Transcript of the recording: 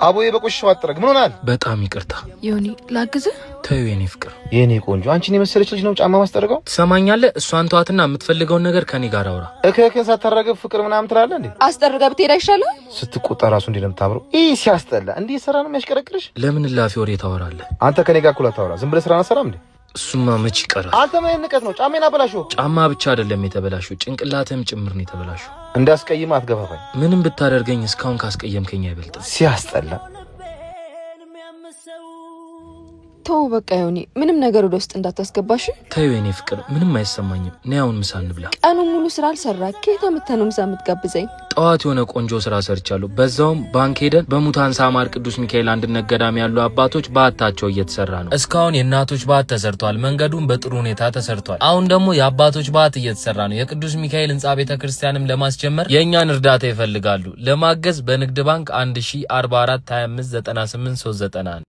አቦዬ በቆሽሽ አጥረግ ምን ሆናል? በጣም ይቅርታ ዮኒ ላግዝ። ተይው የኔ ፍቅር የኔ ቆንጆ አንቺን የመሰለች ልጅ ነው ጫማ ማስጠርገው። ትሰማኛለህ? እሷን ተዋትና የምትፈልገውን ነገር ከኔ ጋር አውራ። እከከ ሳታረገብ ፍቅር ምናምን ትላለህ እንዴ? አስጠርጋ ብትሄድ አይሻልም? ስትቆጣ ራሱ እንዴ ለምታምረው ሲያስጠላ እንዴ ሰራ ነው የሚያሽከረክርሽ። ለምን ላፊ ወሬ ታወራለህ? አንተ ከኔ ጋር እኩል አታወራ። ዝም ብለህ ስራ አሰራም እንዴ? እሱማ መች ይቀራል። አንተ ምን ንቀት ነው? ጫሜን አበላሽው። ጫማ ብቻ አይደለም የተበላሽው ጭንቅላትም ጭምር ነው የተበላሽው። እንዳስቀይም አትገፋፋኝ። ምንም ብታደርገኝ እስካሁን ካስቀየምከኝ አይበልጥም። ሲያስጠላ ተው በቃ ዮኒ፣ ምንም ነገር ወደ ውስጥ እንዳታስገባሽ። ተይው የኔ ፍቅር ምንም አይሰማኝም። ነይ አሁን ምሳ እንብላ። ቀኑን ሙሉ ስራ አልሰራክ፣ ከየት አመተህ ነው ምሳ የምትጋብዘኝ? ጠዋት የሆነ ቆንጆ ስራ ሰርቻለሁ። በዛውም ባንክ ሄደን በሙታን ሳማር ቅዱስ ሚካኤል አንድነት ገዳም ያሉ አባቶች በዓታቸው እየተሰራ ነው። እስካሁን የእናቶች በዓት ተሰርቷል። መንገዱን በጥሩ ሁኔታ ተሰርቷል። አሁን ደግሞ የአባቶች በዓት እየተሰራ ነው። የቅዱስ ሚካኤል ህንጻ ቤተክርስቲያንም ለማስጀመር የእኛን እርዳታ ይፈልጋሉ። ለማገዝ በንግድ ባንክ 1044 25 98 391